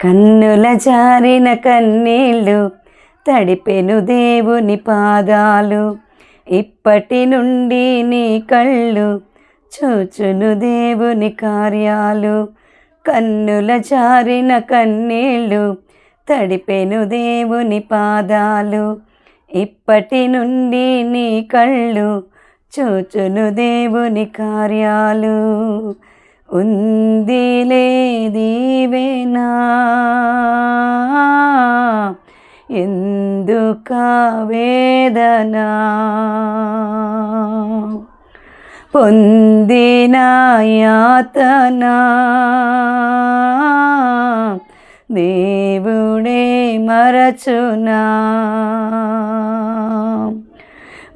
కన్నుల జారిన కన్నీళ్ళు తడిపెను దేవుని పాదాలు. ఇప్పటి నుండి నీ కళ్ళు చూచును దేవుని కార్యాలు. కన్నుల జారిన కన్నీళ్ళు తడిపెను దేవుని పాదాలు. ఇప్పటి నుండి నీ కళ్ళు చూచును దేవుని కార్యాలు. ఉందిలే దీవెనా ఎందుక వేదన, పొందిన యాతన దేవుడే మరచునా.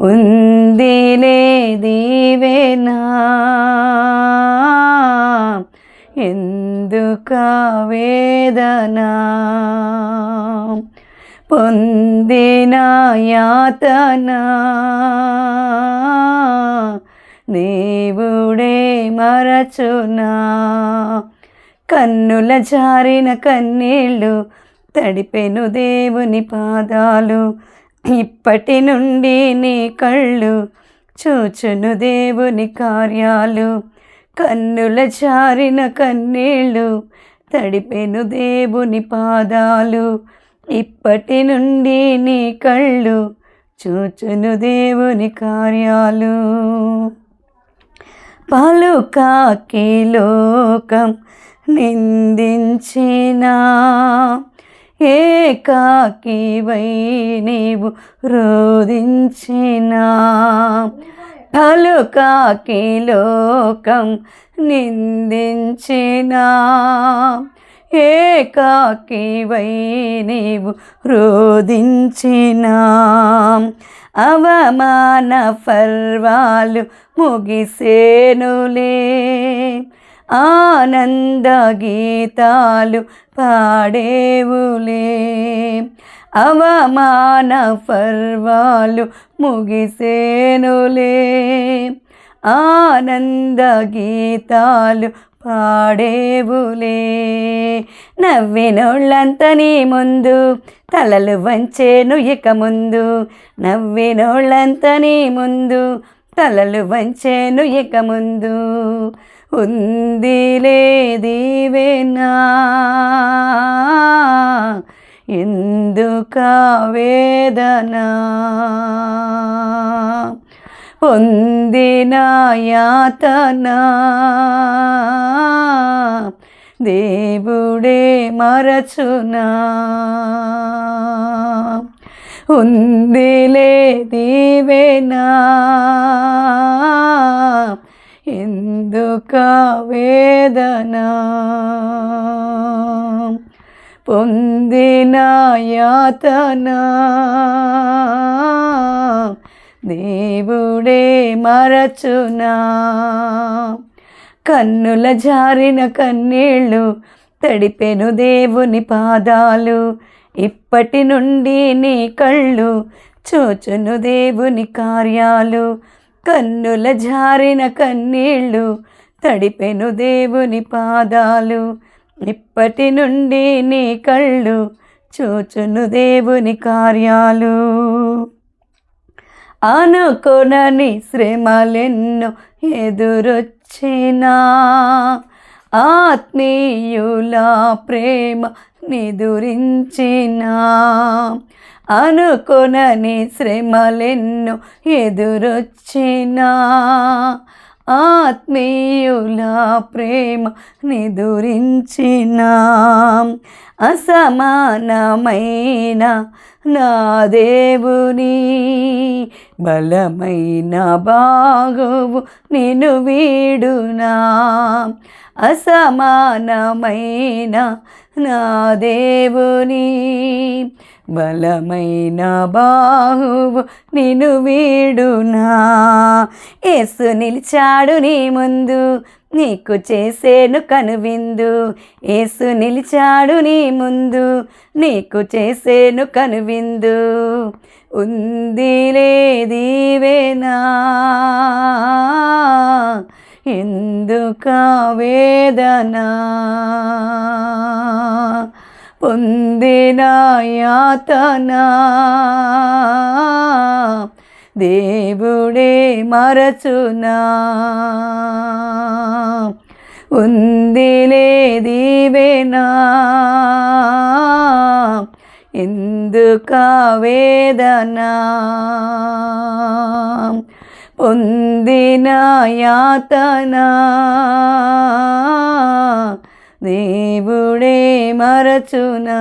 ఉందిలే దీవెనా ఎందుక వేదన, పొందిన యాతన దేవుడే మరచునా. కన్నుల జారిన కన్నీళ్ళు తడిపెను దేవుని పాదాలు. ఇప్పటి నుండి నీ కళ్ళు చూచును దేవుని కార్యాలు. కన్నుల జారిన కన్నీళ్ళు తడిపెను దేవుని పాదాలు. ఇప్పటి నుండి నీ కళ్ళు చూచును దేవుని కార్యాలు. పలుకాకి లోకం నిందించినా, ఏకాకివై నీవు రోదించినా. పలుకాకి లోకం నిందించినా, ఏకాకివై నీవు రోదించినా. అవమాన పర్వాలు ముగిసేనులే, ఆనంద గీతాలు పాడేవులే. అవమాన పర్వాలు ముగిసేనులే, ఆనంద గీతాలు పాడేవులే. నవ్వినోళ్ళంత నీ ముందు తలలు వంచేను ఇక ముందు. నవ్వినోళ్ళంత నీ ముందు తలలు వంచేను ఇక ముందు. ఉందిలే దీవెనా ఎందుక వేదన, పొందిన యాతన దేవుడే మరచునా. ఉందిలే దీవెనా ఎందుక వేదన, పొందిన యాతన దేవుడే మరచునా. కన్నుల జారిన కన్నీళ్ళు తడిపెను దేవుని పాదాలు. ఇప్పటి నుండి నీ కళ్ళు చూచును దేవుని కార్యాలు. కన్నుల జారిన కన్నీళ్ళు తడిపెను దేవుని పాదాలు. ఇప్పటి నుండి నీ కళ్ళు చూచును దేవుని కార్యాలు. అనుకొనని శ్రమలెన్నో ఎదురొచ్చినా, ఆత్మీయుల ప్రేమ నిదురించినా. అనుకొనని శ్రమలెన్నో ఎదురొచ్చినా, ఆత్మీయుల ప్రేమ నిదురించినా. అసమానమైన నా దేవుని బలమైన బాగువు నిన్ను వీడునా. అసమానమైన నా దేవుని బలమైన బాహువు నిన్ను వీడునా. యేసు నిలిచాడు నీ ముందు, నీకు చేసేను కనువిందు. యేసు నిలిచాడు నీ ముందు, నీకు చేసేను కనువిందు. ఉందిలే దీవెనా ఎందుక వేదన, పొందిన యాతన దేవుడే మరచునా, ఉందిలే దీవెనా ఎందుక వేదన, పొందిన యాతన దేవుడే మరచునా,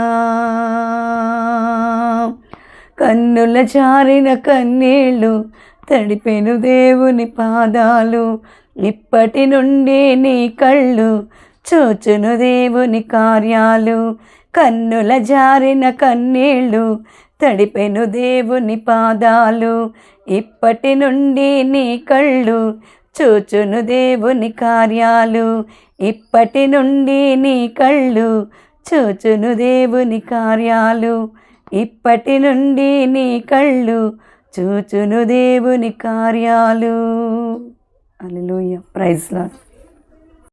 కన్నుల జారిన కన్నీళ్ళు తడిపెను దేవుని పాదాలు, ఇప్పటి నుండి నీ కళ్ళు చూచును దేవుని కార్యాలు. కన్నుల జారిన కన్నీళ్ళు తడిపెను దేవుని పాదాలు, ఇప్పటి నుండి నీ కళ్ళు చూచును దేవుని కార్యాలు. ఇప్పటి నుండి నీ కళ్ళు చూచును దేవుని కార్యాలు. ఇప్పటి నుండి నీ కళ్ళు చూచును దేవుని కార్యాలు. హల్లెలూయా. Praise lord.